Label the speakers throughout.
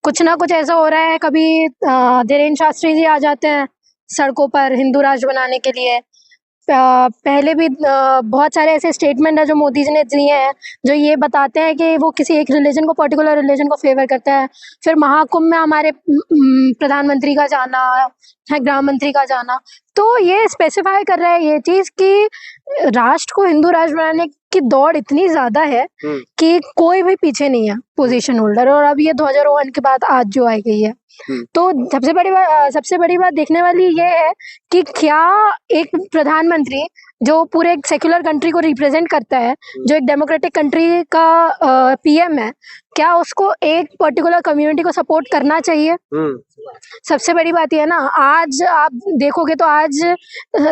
Speaker 1: कुछ ना कुछ ऐसा हो रहा है, कभी धीरेन्द्र शास्त्री जी आ जाते हैं सड़कों पर हिंदू राष्ट्र बनाने के लिए। पहले भी बहुत सारे ऐसे स्टेटमेंट है जो मोदी जी ने दिए हैं, जो ये बताते हैं कि वो किसी एक रिलीजन को, पर्टिकुलर रिलीजन को फेवर करता है। फिर महाकुंभ में हमारे प्रधानमंत्री का जाना है, गृह मंत्री का जाना, तो ये स्पेसिफाई कर रहा है ये चीज़ कि राष्ट्र को हिंदू राष्ट्र बनाने की दौड़ इतनी ज़्यादा है कि कोई भी पीछे नहीं है पोजीशन होल्डर। और अब ये 2001 के बाद आज जो आई गई है, तो सबसे बड़ी बात देखने वाली ये है कि क्या एक प्रधानमंत्री जो पूरे एक सेक्युलर कंट्री को रिप्रेजेंट करता है, जो एक डेमोक्रेटिक कंट्री का पीएम है, क्या उसको एक पर्टिकुलर कम्युनिटी को सपोर्ट करना चाहिए? सबसे बड़ी बात ये है ना, आज आप देखोगे तो आज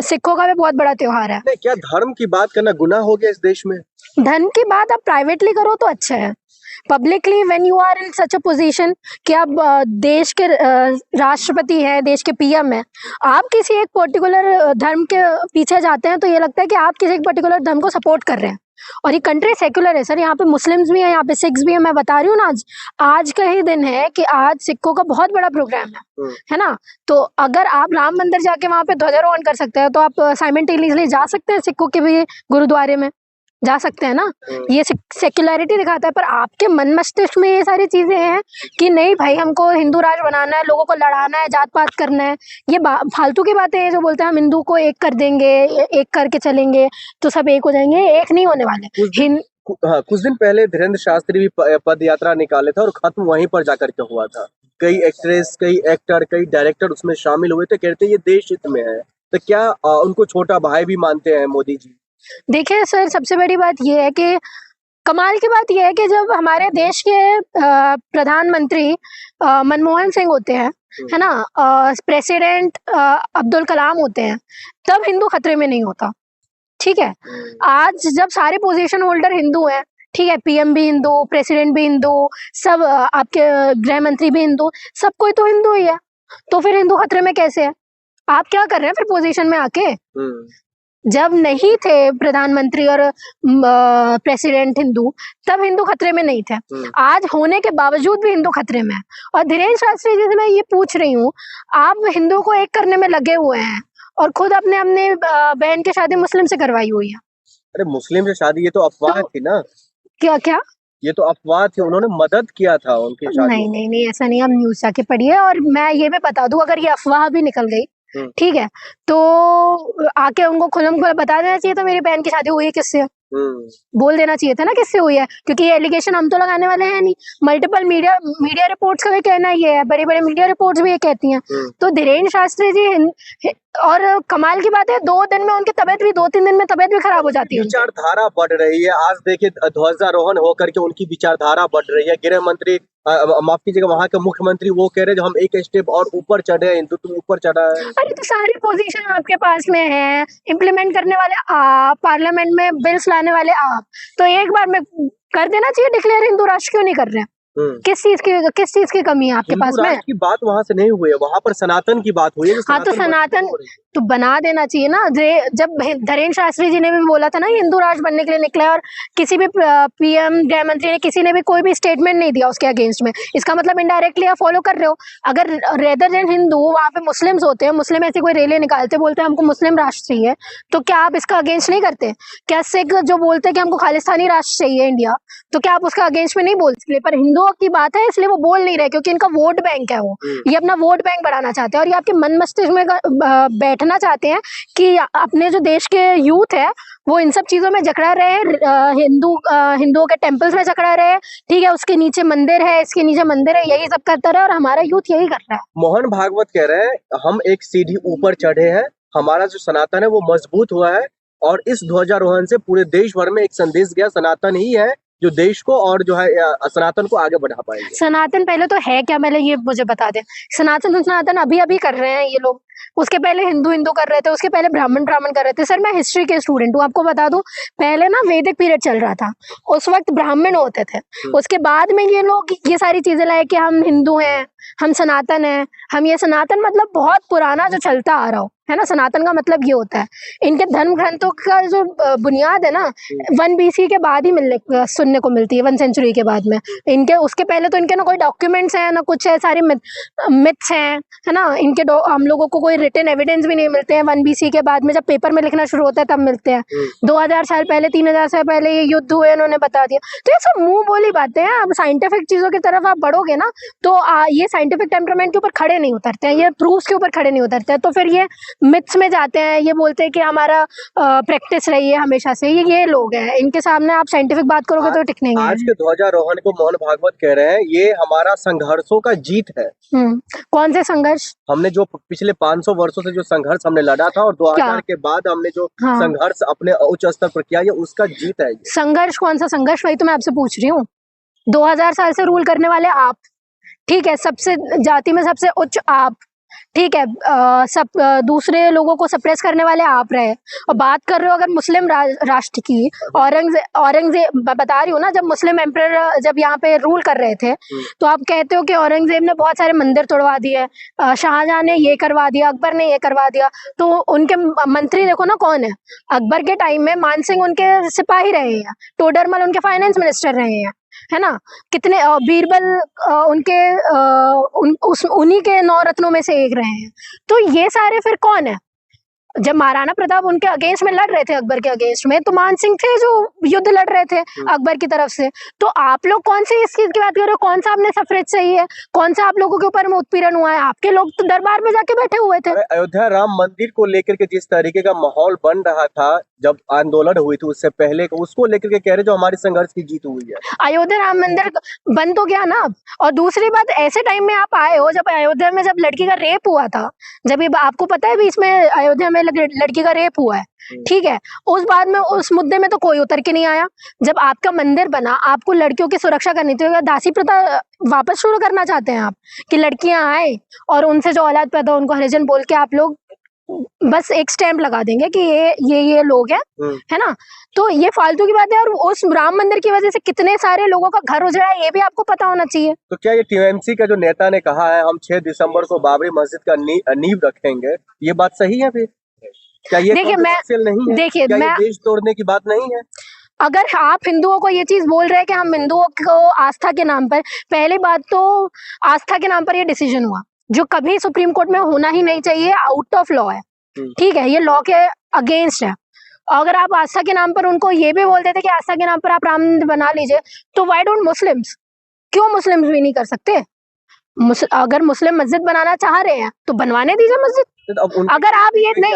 Speaker 1: सिखों का भी बहुत बड़ा त्योहार है।
Speaker 2: नहीं, क्या धर्म की बात करना गुनाह हो गया इस देश में?
Speaker 1: धर्म की बात आप प्राइवेटली करो तो अच्छा है, publicly when you are in such a position कि आप देश के राष्ट्रपति हैं, देश के पीएम हैं, आप किसी एक पर्टिकुलर धर्म के पीछे जाते हैं तो ये लगता है कि आप किसी एक पर्टिकुलर धर्म को सपोर्ट कर रहे हैं। और ये कंट्री सेक्युलर है सर, यहाँ पे मुस्लिम्स भी हैं, यहाँ पे सिख्स भी हैं। मैं बता रही हूँ ना, आज का ही दिन है कि आज सिखों का बहुत बड़ा प्रोग्राम है ना। तो अगर आप राम मंदिर जाके वहाँ पे ध्वजारोहण कर सकते हैं, तो आप साइमल्टेनियसली जा सकते हैं सिखों के भी गुरुद्वारे में, जा सकते हैं ना। ये सेक्युलरिटी दिखाता है। पर आपके मन मस्तिष्क में ये सारी चीजें हैं कि नहीं भाई, हमको हिंदू राष्ट्र बनाना है, लोगों को लड़ाना है, जात पात करना है। ये फालतू की बातें हैं जो बोलते हैं हम हिंदू को एक कर देंगे, एक करके चलेंगे तो सब एक हो जाएंगे। एक नहीं होने वाले।
Speaker 2: कुछ दिन पहले धीरेन्द्र शास्त्री भी पद यात्रा निकाले थे और खत्म वहीं पर जाकर के हुआ था। कई एक्ट्रेस, कई एक्टर, कई डायरेक्टर उसमें शामिल हुए थे, कहते ये देश हित में है। तो क्या उनको छोटा भाई भी मानते हैं मोदी जी?
Speaker 1: देखिए सर, सबसे बड़ी बात यह है कि कमाल की बात यह है कि जब हमारे देश के प्रधानमंत्री मनमोहन सिंह होते हैं, है ना, प्रेसिडेंट अब्दुल कलाम होते हैं, तब हिंदू खतरे में नहीं होता। ठीक है, आज जब सारे पोजीशन होल्डर हिंदू हैं, ठीक है, पीएम भी हिंदू, प्रेसिडेंट भी हिंदू, सब आपके गृह मंत्री भी हिंदू, सब कोई तो हिंदू ही है, तो फिर हिंदू खतरे में कैसे है? आप क्या कर रहे हैं फिर पोजीशन में आके? जब नहीं थे प्रधानमंत्री और प्रेसिडेंट हिंदू, तब हिंदू खतरे में नहीं थे। आज होने के बावजूद भी हिंदू खतरे में है। और धीरेन्द्र शास्त्री जी से मैं ये पूछ रही हूँ, आप हिंदू को एक करने में लगे हुए हैं और खुद अपने बहन की शादी मुस्लिम से करवाई हुई है।
Speaker 2: अरे मुस्लिम से शादी, ये तो अफवाह थी ना।
Speaker 1: क्या
Speaker 2: ये तो अफवाह थी, उन्होंने मदद किया था उनकी शादी।
Speaker 1: नहीं, ऐसा नहीं। हम न्यूज जाके पढ़िए। और मैं ये भी बता दूं, अगर ये अफवाह भी निकल गई, ठीक है, तो आके उनको खुलम खुला बता देना चाहिए था मेरी बहन की शादी हुई है किससे। बोल देना चाहिए था ना किससे हुई है, क्योंकि ये एलिगेशन हम तो लगाने वाले हैं नहीं। मल्टीपल मीडिया रिपोर्ट्स का भी कहना ये है, बड़ी बड़ी मीडिया रिपोर्ट्स भी ये कहती हैं। तो धीरेन्द्र शास्त्री जी, और कमाल की बात है, 2 दिन में उनकी तबीयत भी, 2-3 दिन में तबीयत भी खराब हो जाती है।
Speaker 2: विचारधारा बढ़ रही है। आज देखिए ध्वजारोहण होकर के उनकी विचारधारा बढ़ रही है। गृह मंत्री, माफ कीजिएगा, वहाँ के मुख्यमंत्री वो कह रहे हैं हम एक स्टेप और ऊपर चढ़े हैं, हिंदुत्व ऊपर चढ़ा है।
Speaker 1: अरे तो सारी पोजीशन आपके पास में है, इम्प्लीमेंट करने वाले आप, पार्लियामेंट में बिल्स लाने वाले आप, तो एक बार में कर देना चाहिए डिक्लेयर। हिंदू राष्ट्र क्यों नहीं कर रहे हैं? किस चीज की कमी है आपके पास में?
Speaker 2: की बात वहाँ से नहीं हुई है, वहाँ पर सनातन की बात हुई है।
Speaker 1: हाँ, तो सनातन तो बना देना चाहिए ना। जब धीरेन्द्र शास्त्री जी ने भी बोला था ना हिंदू राष्ट्र बनने के लिए निकला, और किसी भी पीएम, गृह मंत्री ने, किसी ने भी कोई भी स्टेटमेंट नहीं दिया उसके अगेंस्ट में, इसका मतलब इनडायरेक्टली आप फॉलो कर रहे हो। अगर रेदर देन हिंदू वहाँ पे मुस्लिम्स होते हैं, मुस्लिम ऐसी कोई रैली निकालते, बोलते हैं हमको मुस्लिम राष्ट्र चाहिए, तो क्या आप इसका अगेंस्ट नहीं करते? क्या सिख जो बोलते हैं कि हमको खालिस्तानी राष्ट्र चाहिए इंडिया, तो क्या आप उसका अगेंस्ट में नहीं बोल सकते? पर हिंदुओं की बात है इसलिए वो बोल नहीं रहे, क्योंकि इनका वोट बैंक है, वो ये अपना वोट बैंक बढ़ाना चाहते हैं। और ये आपके मन मस्तिष्क में बैठना चाहते हैं कि अपने जो देश के यूथ है वो इन सब चीजों में जकड़ा रहे, हिंदुओं के टेम्पल्स में जकड़ा रहे, ठीक है, उसके नीचे मंदिर है, इसके नीचे मंदिर है, यही सब करता रहे, और हमारा यूथ यही कर रहा है।
Speaker 2: मोहन भागवत कह रहे हैं हम एक सीढ़ी ऊपर चढ़े हैं, हमारा जो सनातन है वो मजबूत हुआ है, और इस ध्वजारोहण से पूरे देश भर में एक संदेश गया, सनातन ही है जो देश को और जो है सनातन को आगे बढ़ा पाएंगे।
Speaker 1: सनातन पहले तो है क्या, पहले ये मुझे बता दें। सनातन अभी कर रहे हैं ये लोग, उसके पहले हिंदू कर रहे थे, उसके पहले ब्राह्मण कर रहे थे। सर मैं हिस्ट्री के स्टूडेंट हूँ, आपको बता दूं, पहले ना वैदिक पीरियड चल रहा था, उस वक्त ब्राह्मण होते थे। उसके बाद में ये लोग ये सारी चीजें लाए कि हम हिंदू हैं, हम सनातन हैं। हम ये सनातन मतलब बहुत पुराना जो चलता आ रहा हो, है ना, सनातन का मतलब ये होता है। इनके धर्म ग्रंथों का जो बुनियाद है ना 1 BC के बाद ही सुनने को मिलती है, 1 सेंचुरी के बाद में। इनके उसके पहले तो इनके ना कोई डॉक्यूमेंट्स हैं ना कुछ है, सारे मिथ्स हैं, है ना। इनके हम लोगों को कोई रिटन एविडेंस भी नहीं मिलते हैं 1 BC के बाद में, जब पेपर में लिखना शुरू होता है तब मिलते हैं। 2000 साल पहले 3000 साल पहले ये युद्ध हुए, उन्होंने बता दिया। तो ये सब मुंह बोली बातें हैं। अब साइंटिफिक चीजों की तरफ आप बढ़ोगे ना तो ये साइंटिफिक टेम्परामेंट के ऊपर खड़े नहीं उतरते हैं, ये प्रूफ्स के ऊपर खड़े नहीं उतरते हैं। तो फिर ये मिथ्स में जाते हैं, ये बोलते हैं कि हमारा प्रैक्टिस रही है हमेशा से। ये लोग हैं, इनके सामने आप साइंटिफिक बात करोगे तो टिक नहीं
Speaker 2: आज के ध्वजारोहण को मोहन भागवत कह रहे हैं ये हमारा संघर्षों का जीत है।
Speaker 1: कौन से संघर्ष?
Speaker 2: हमने जो पिछले 500 वर्षों से जो संघर्ष हमने लड़ा था और 2000 के बाद हमने जो संघर्ष अपने उच्च स्तर पर किया, ये उसका जीत है।
Speaker 1: संघर्ष कौन सा संघर्ष? वही तो मैं आपसे पूछ रही हूँ। 2000 साल से रूल करने वाले आप, ठीक है, सबसे जाति में सबसे उच्च आप, ठीक है, सब दूसरे लोगों को सप्रेस करने वाले आप रहे। और बात कर रहे हो अगर मुस्लिम राष्ट्र की, औरंगजेब बता रही हूँ ना, जब मुस्लिम एम्परर जब यहाँ पे रूल कर रहे थे तो आप कहते हो कि औरंगजेब ने बहुत सारे मंदिर तोड़वा दिए, शाहजहां ने ये करवा दिया, अकबर ने ये करवा दिया। तो उनके मंत्री देखो ना कौन है। अकबर के टाइम में मान सिंह उनके सिपाही रहे हैं, टोडरमल उनके फाइनेंस मिनिस्टर रहे हैं, है ना। कितने बीरबल उनके उन्हीं के 9 रत्नों में से एक रहे हैं। तो ये सारे फिर कौन है? जब महाराणा प्रताप उनके अगेंस्ट में लड़ रहे थे, अकबर के अगेंस्ट में, तो मान सिंह थे जो युद्ध लड़ रहे थे अकबर की तरफ से। तो आप लोग कौन सी इस चीज की बात कर रहे हो? कौन सा आपने सफरेज सही है? कौन सा आप लोगों के ऊपर में उत्पीड़न हुआ है? आपके लोग तो दरबार में जाके बैठे हुए थे।
Speaker 2: अयोध्या राम मंदिर को लेकर के जिस तरीके का माहौल बन रहा था जब आंदोलन हुई थी उससे पहले, उसको लेकर के कह रहे जो हमारे संघर्ष की जीत हुई है।
Speaker 1: अयोध्या राम मंदिर बन तो गया ना। और दूसरी बात, ऐसे टाइम में आप आए हो जब अयोध्या में जब लड़की का रेप हुआ था, जब ये आपको पता है बीच में अयोध्या में लड़की का रेप हुआ है, ठीक है, उस बाद में उस मुद्दे में तो कोई उतर के नहीं आया। जब आपका मंदिर बना, आपको लड़कियों की सुरक्षा करनी थी, दासी प्रथा वापस शुरू करना चाहते हैं आप कि लड़कियां आए और उनसे जो औलाद पैदा हो उनको हरिजन बोल के आप लोग बस एक स्टैंप लगा देंगे कि ये लोग हैं, है ना। तो ये फालतू की बात है। और उस राम मंदिर की वजह से कितने सारे लोगों का घर उजड़ा है, ये भी आपको पता होना चाहिए।
Speaker 2: तो क्या ये टीएमसी का जो नेता ने कहा है हम 6 दिसंबर को बाबरी मस्जिद का नींव रखेंगे, ये बात सही है? फिर क्या ये नहीं है?
Speaker 1: देखिए,
Speaker 2: क्या ये देश तोड़ने की बात नहीं है?
Speaker 1: अगर आप हिंदुओं को ये चीज बोल रहे हैं कि हम हिंदुओं को आस्था के नाम पर, पहली बात तो आस्था के नाम पर ये डिसीजन हुआ जो कभी सुप्रीम कोर्ट में होना ही नहीं चाहिए, आउट ऑफ लॉ है, ठीक है, ये लॉ के अगेंस्ट है। अगर आप आस्था के नाम पर उनको ये भी बोल देते कि आस्था के नाम पर आप राम मंदिर बना लीजिए, तो व्हाई डोंट मुस्लिम्स? क्यों मुस्लिम्स भी नहीं कर सकते? अगर मुस्लिम मस्जिद बनाना चाह रहे हैं तो बनवाने दीजिए मस्जिद। अगर आप ये नहीं,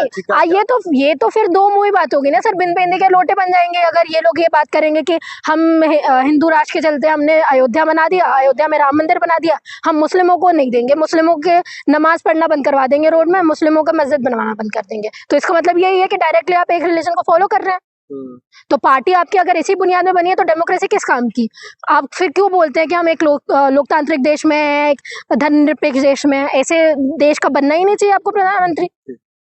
Speaker 1: ये तो फिर दो मुंही बात होगी ना सर, बिन पेंदे के लोटे बन जाएंगे। अगर ये लोग ये बात करेंगे कि हम हिंदू राष्ट्र के चलते हमने अयोध्या बना दिया, अयोध्या में राम मंदिर बना दिया, हम मुस्लिमों को नहीं देंगे, मुस्लिमों के नमाज पढ़ना बंद करवा देंगे रोड में, मुस्लिमों का मस्जिद बनवाना बंद कर देंगे, तो इसका मतलब यही है कि डायरेक्टली आप एक रिलीजन को फॉलो कर रहे हैं। तो पार्टी आपकी अगर इसी बुनियाद में बनी है तो डेमोक्रेसी किस काम की? आप फिर क्यों बोलते हैं कि हम एक लोकतांत्रिक देश में हैं, एक धर्मनिरपेक्ष देश में हैं? ऐसे देश का बनना ही नहीं चाहिए आपको प्रधानमंत्री।